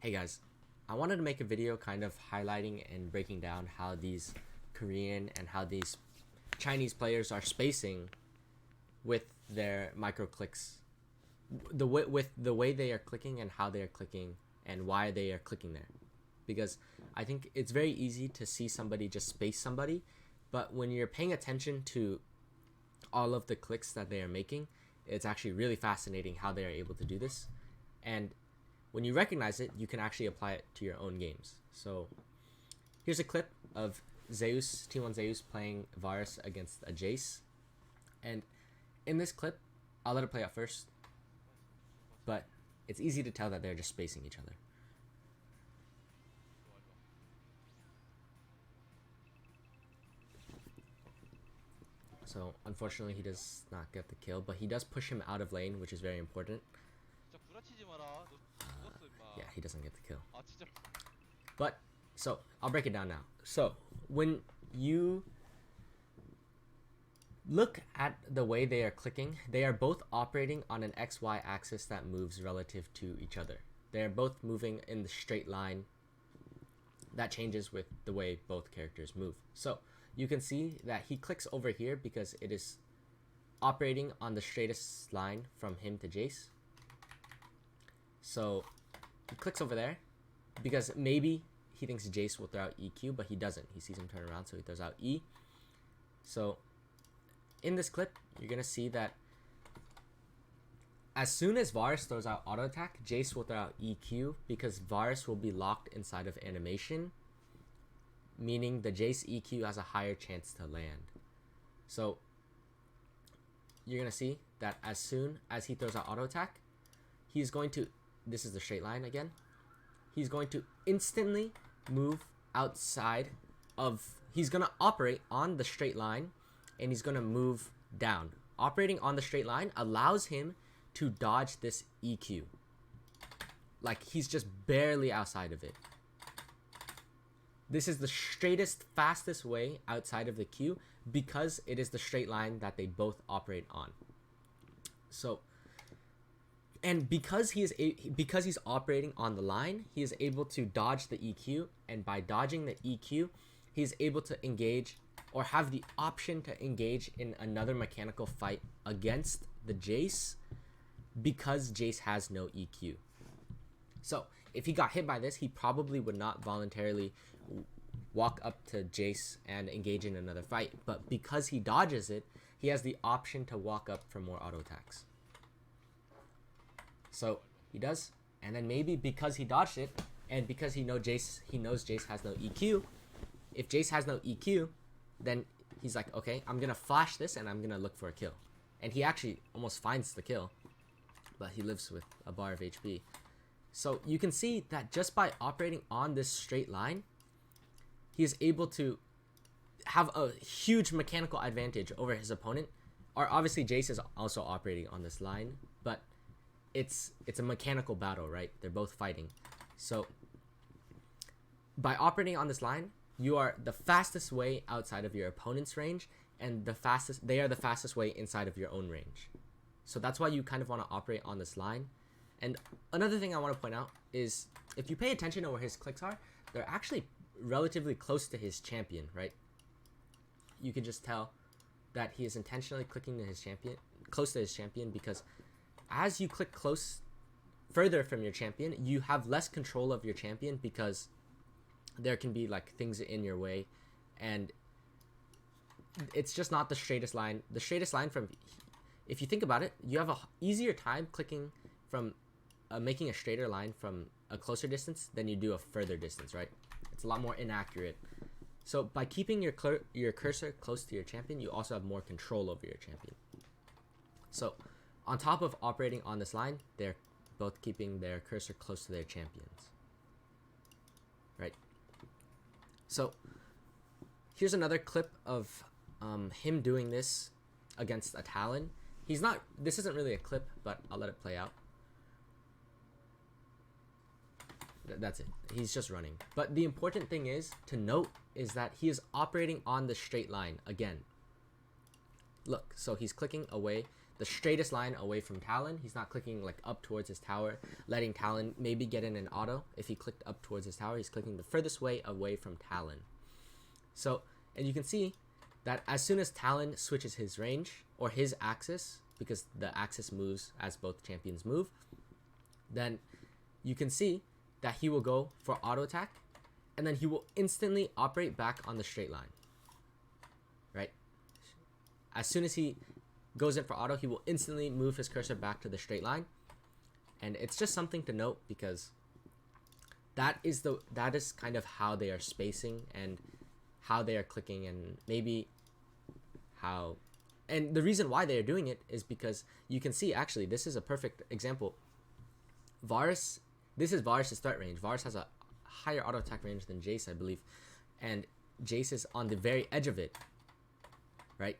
Hey guys, I wanted to make a video kind of highlighting and breaking down how these Korean and how these Chinese players are spacing with their micro clicks, with the way they are clicking and how they are clicking and why they are clicking there. Because I think it's very easy to see somebody just space somebody, but when you're paying attention to all of the clicks that they are making, it's actually really fascinating how they are able to do this. And when you recognize it, you can actually apply it to your own games. So here's a clip of Zeus, T1 Zeus playing Varus against a Jace. And in this clip, I'll let it play out first, but it's easy to tell that they're just spacing each other. So unfortunately he does not get the kill, but he does push him out of lane, which is very important. Yeah, he doesn't get the kill. But, so, I'll break it down now. So, when you look at the way they are clicking, they are both operating on an XY axis that moves relative to each other. They are both moving in the straight line that changes with the way both characters move. So, you can see that he clicks over here because it is operating on the straightest line from him to Jace. So he clicks over there because maybe he thinks Jace will throw out EQ, but he doesn't. He sees him turn around, so he throws out E. So in this clip, you're going to see that as soon as Varus throws out auto attack, Jace will throw out EQ because Varus will be locked inside of animation, meaning the Jace EQ has a higher chance to land. So you're going to see that as soon as he throws out auto attack, he's going to, this is the straight line again, he's going to instantly move outside of, he's going to operate on the straight line and he's going to move down. Operating on the straight line allows him to dodge this EQ. Like he's just barely outside of it. This is the straightest, fastest way outside of the queue because it is the straight line that they both operate on. So, and because he's operating on the line, he is able to dodge the EQ, and by dodging the EQ, he's able to engage or have the option to engage in another mechanical fight against the Jace because Jace has no EQ. So, if he got hit by this, he probably would not voluntarily walk up to Jace and engage in another fight, but because he dodges it, he has the option to walk up for more auto attacks. So he does, and then maybe because he dodged it, and because he knows Jace has no EQ, if Jace has no EQ, then he's like, okay, I'm gonna flash this and I'm gonna look for a kill. And he actually almost finds the kill, but he lives with a bar of HP. So you can see that just by operating on this straight line, he is able to have a huge mechanical advantage over his opponent. Or obviously Jace is also operating on this line, but it's a mechanical battle, right? They're both fighting. So by operating on this line, you are the fastest way outside of your opponent's range, and they are the fastest way inside of your own range. So that's why you kind of want to operate on this line. And another thing I want to point out is if you pay attention to where his clicks are, they're actually relatively close to his champion, right? You can just tell that he is intentionally clicking to his champion, close to his champion, because as you click further from your champion, you have less control of your champion because there can be like things in your way, and it's just not the straightest line. The straightest line from, if you think about it, you have a easier time clicking from making a straighter line from a closer distance than you do a further distance, right? It's a lot more inaccurate. So by keeping your cursor close to your champion, you also have more control over your champion. So on top of operating on this line, they're both keeping their cursor close to their champions, right? So here's another clip of him doing this against a Talon. This isn't really a clip, but I'll let it play out. That's it. He's just running. But the important thing is to note is that he is operating on the straight line again. Look, so he's clicking away. the straightest line away from Talon. He's not clicking like up towards his tower, letting Talon maybe get in an auto. If he clicked up towards his tower, he's clicking the furthest way away from Talon. So, and you can see that as soon as Talon switches his range or his axis, because the axis moves as both champions move, then you can see that he will go for auto attack, and then he will instantly operate back on the straight line. Right? As soon as he goes in for auto, he will instantly move his cursor back to the straight line. And it's just something to note, because that is kind of how they are spacing and how they are clicking, and maybe how, and the reason why they are doing it is because you can see, actually, this is a perfect example. Varus, this is Varus' start range. Varus has a higher auto attack range than Jace, I believe, and Jace is on the very edge of it, right?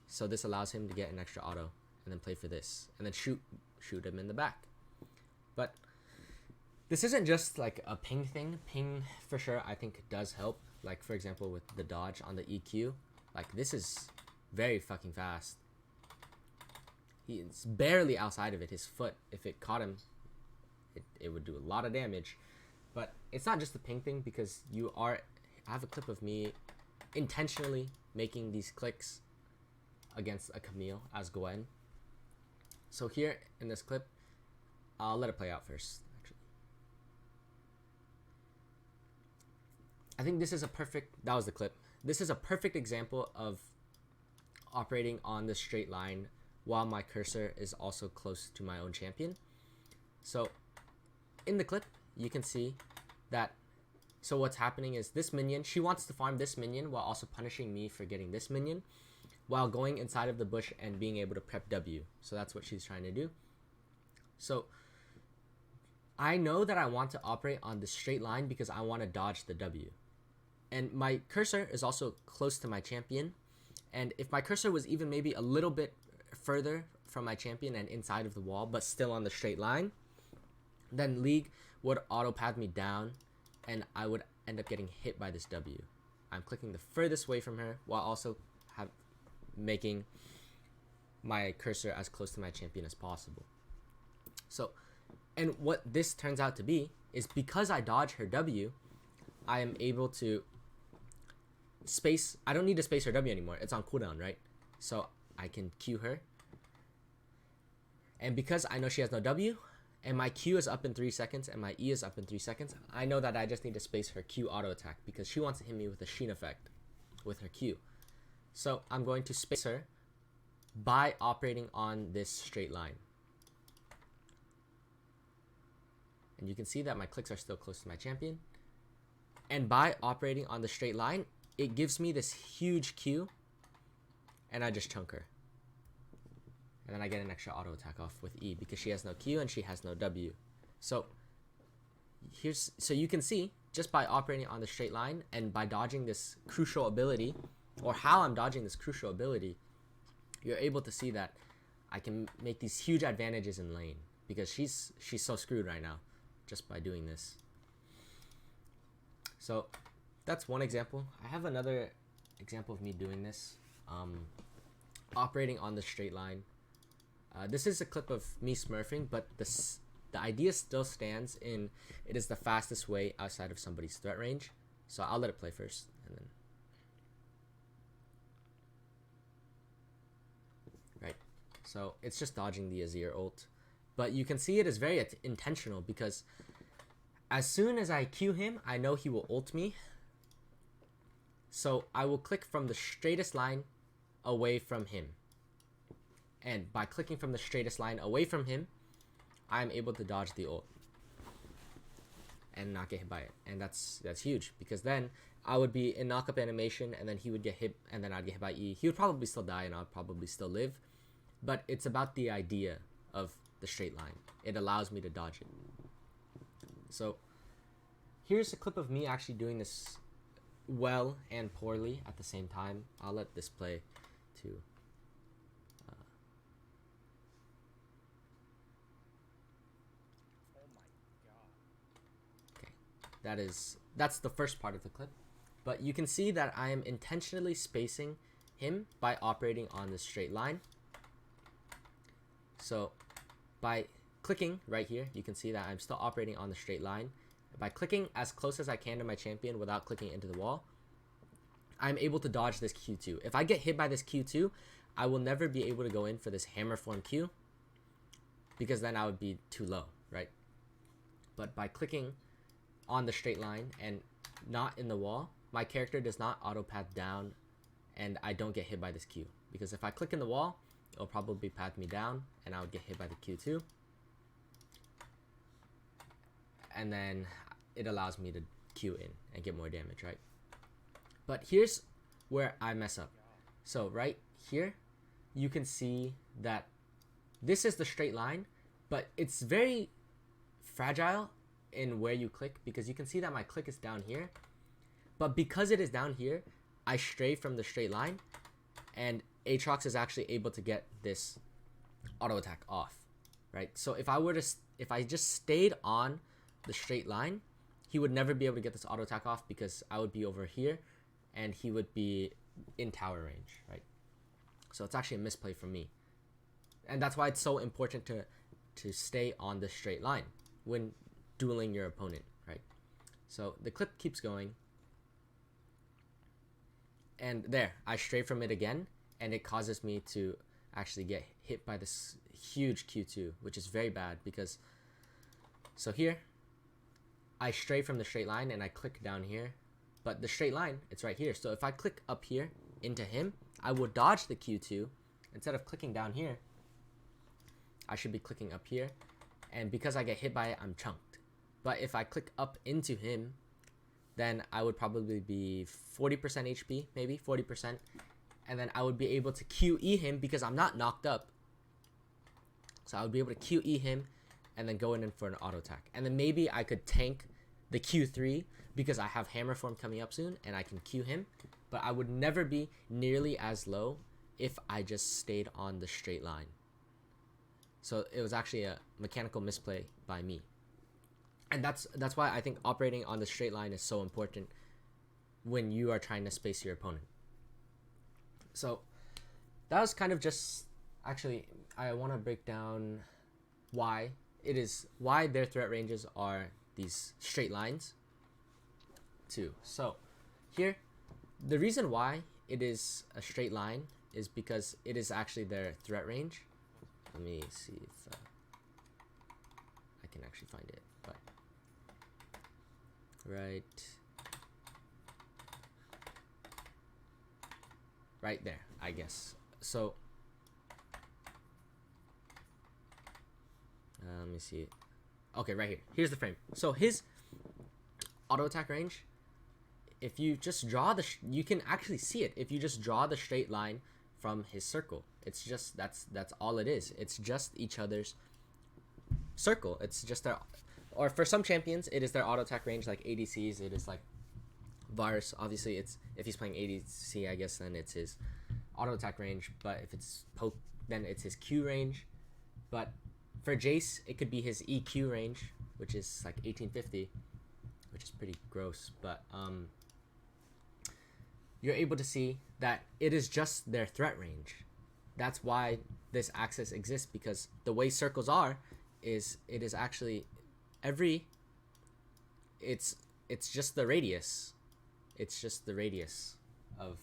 So this allows him to get an extra auto and then play for this and then shoot him in the back. But this isn't just like a ping thing. Ping for sure I think does help. Like for example with the dodge on the EQ, like this is very fucking fast. He's barely outside of it. His foot, if it caught him, it would do a lot of damage. But it's not just the ping thing, because I have a clip of me intentionally making these clicks against a Camille as Gwen. So here in this clip, I'll let it play out first, actually. I think this is that was the clip. This is a perfect example of operating on the straight line while my cursor is also close to my own champion. So in the clip, you can see that, so what's happening is this minion, she wants to farm this minion while also punishing me for getting this minion, while going inside of the bush and being able to prep W. So that's what she's trying to do. So I know that I want to operate on the straight line because I want to dodge the W. And my cursor is also close to my champion. And if my cursor was even maybe a little bit further from my champion and inside of the wall, but still on the straight line, then League would auto path me down and I would end up getting hit by this W. I'm clicking the furthest way from her while also making my cursor as close to my champion as possible. So, and what this turns out to be is because I dodge her W, I am able to space. I don't need to space her W anymore. It's on cooldown, right? So I can Q her. And because I know she has no W, and my Q is up in 3 seconds, and my E is up in 3 seconds, I know that I just need to space her Q auto attack because she wants to hit me with a Sheen effect with her Q. So I'm going to space her by operating on this straight line. And you can see that my clicks are still close to my champion. And by operating on the straight line, it gives me this huge Q, and I just chunk her. And then I get an extra auto attack off with E because she has no Q and she has no W. So so you can see, just by operating on the straight line and by dodging this crucial ability, or how I'm dodging this crucial ability, you're able to see that I can make these huge advantages in lane because she's so screwed right now just by doing this. So that's one example. I have another example of me doing this, operating on the straight line. This is a clip of me smurfing, but the idea still stands in it is the fastest way outside of somebody's threat range. So I'll let it play first, and then right. So it's just dodging the Azir ult, but you can see it is very intentional because as soon as I Q him, I know he will ult me. So I will click from the straightest line away from him. And by clicking from the straightest line away from him, I'm able to dodge the ult and not get hit by it. And that's huge because then I would be in knockup animation and then he would get hit and then I'd get hit by E. He would probably still die and I'd probably still live. But it's about the idea of the straight line. It allows me to dodge it. So here's a clip of me actually doing this well and poorly at the same time. I'll let this play too. That's the first part of the clip, but you can see that I am intentionally spacing him by operating on this straight line. So by clicking right here, you can see that I'm still operating on the straight line. By clicking as close as I can to my champion without clicking into the wall, I'm able to dodge this Q2. If I get hit by this Q2, I will never be able to go in for this hammer form Q, because then I would be too low, right? But by clicking on the straight line and not in the wall, my character does not auto path down, and I don't get hit by this Q. Because if I click in the wall, it'll probably path me down, and I would get hit by the Q2. And then it allows me to Q in and get more damage, right? But here's where I mess up. So right here, you can see that this is the straight line, but it's very fragile in where you click, because you can see that my click is down here. But because it is down here, I stray from the straight line, and Aatrox is actually able to get this auto attack off, right? So if I just stayed on the straight line, he would never be able to get this auto attack off, because I would be over here and he would be in tower range, right? So it's actually a misplay from me. And that's why it's so important to stay on the straight line when dueling your opponent, right? So the clip keeps going, and there, I stray from it again, and it causes me to actually get hit by this huge Q2, which is very bad, because so here I stray from the straight line and I click down here, but the straight line, it's right here. So if I click up here into him, I will dodge the Q2. Instead of clicking down here, I should be clicking up here, and because I get hit by it, I'm chunked. But if I click up into him, then I would probably be 40% HP, maybe 40%, and then I would be able to QE him because I'm not knocked up. So I would be able to QE him and then go in for an auto attack. And then maybe I could tank the Q3 because I have hammer form coming up soon and I can Q him, but I would never be nearly as low if I just stayed on the straight line. So it was actually a mechanical misplay by me. And that's why I think operating on the straight line is so important when you are trying to space your opponent. So that was kind of just, actually, I want to break down why their threat ranges are these straight lines too. So here, the reason why it is a straight line is because it is actually their threat range. Let me see if I can actually find it. But right there, I guess. So let me see. Okay, right here. Here's the frame. So his auto attack range, if you just draw you can actually see it if you just draw the straight line from his circle. It's just that's all it is. It's just each other's circle. It's just their, or for some champions, it is their auto attack range. Like ADCs, it is like Varus. Obviously, it's if he's playing ADC, I guess then it's his auto attack range. But if it's poke, then it's his Q range. But for Jace, it could be his EQ range, which is like 1850, which is pretty gross. But you're able to see that it is just their threat range. That's why this axis exists, because the way circles are is it is actually it's just the radius. It's just the radius of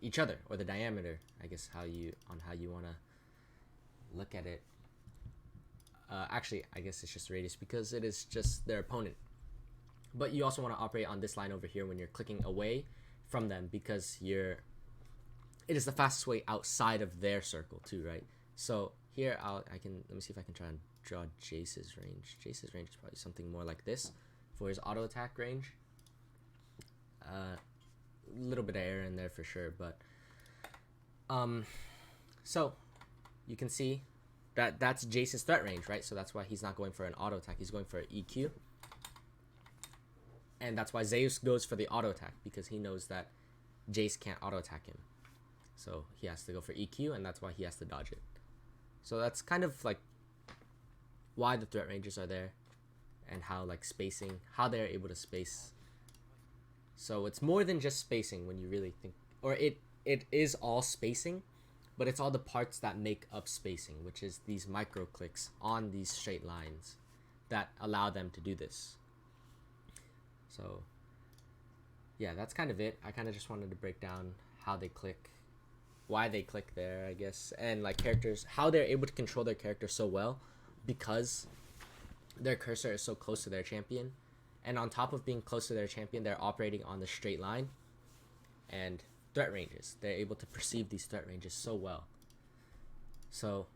each other, or the diameter, I guess, how you want to look at it. Actually, I guess it's just radius because it is just their opponent. But you also want to operate on this line over here when you're clicking away from them, because it is the fastest way outside of their circle too, right? So here let me see if I can try and draw Jace's range. Jace's range is probably something more like this for his auto attack range. A little bit of error in there for sure, but so you can see that that's Jace's threat range, right? So that's why he's not going for an auto attack, he's going for an EQ. And that's why Zeus goes for the auto attack, because he knows that Jace can't auto attack him. So he has to go for EQ, and that's why he has to dodge it. So that's kind of like why the threat ranges are there, and how like spacing, how they're able to space. So it's more than just spacing when you really think, or it is all spacing, but it's all the parts that make up spacing, which is these micro clicks on these straight lines that allow them to do this. So yeah, that's kind of it. I kind of just wanted to break down how they click, why they click there, I guess, and like characters, how they're able to control their character so well because their cursor is so close to their champion. And on top of being close to their champion, they're operating on the straight line and threat ranges. They're able to perceive these threat ranges so well. So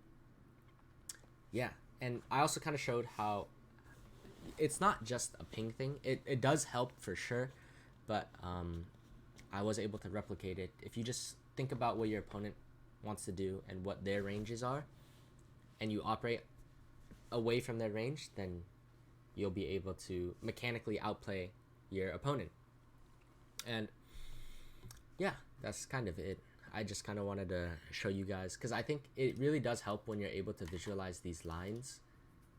yeah, and I also kind of showed how it's not just a ping thing. It does help for sure, but I was able to replicate it. If you just think about what your opponent wants to do and what their ranges are, and you operate away from their range, then you'll be able to mechanically outplay your opponent. And yeah, that's kind of it. I just kind of wanted to show you guys because I think it really does help when you're able to visualize these lines,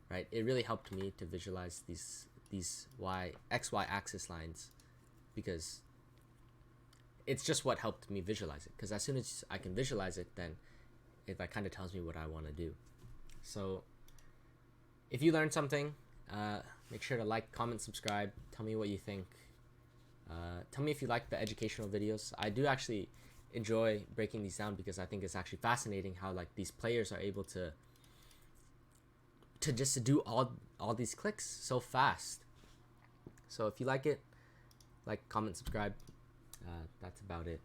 right? It really helped me to visualize these XY axis lines because it's just what helped me visualize it. Because as soon as I can visualize it, then it like kind of tells me what I want to do. So if you learned something, make sure to like, comment, subscribe. Tell me what you think. Tell me if you like the educational videos. I do actually enjoy breaking these down because I think it's actually fascinating how like these players are able to just do all these clicks so fast. So if you like it, like, comment, subscribe. That's about it.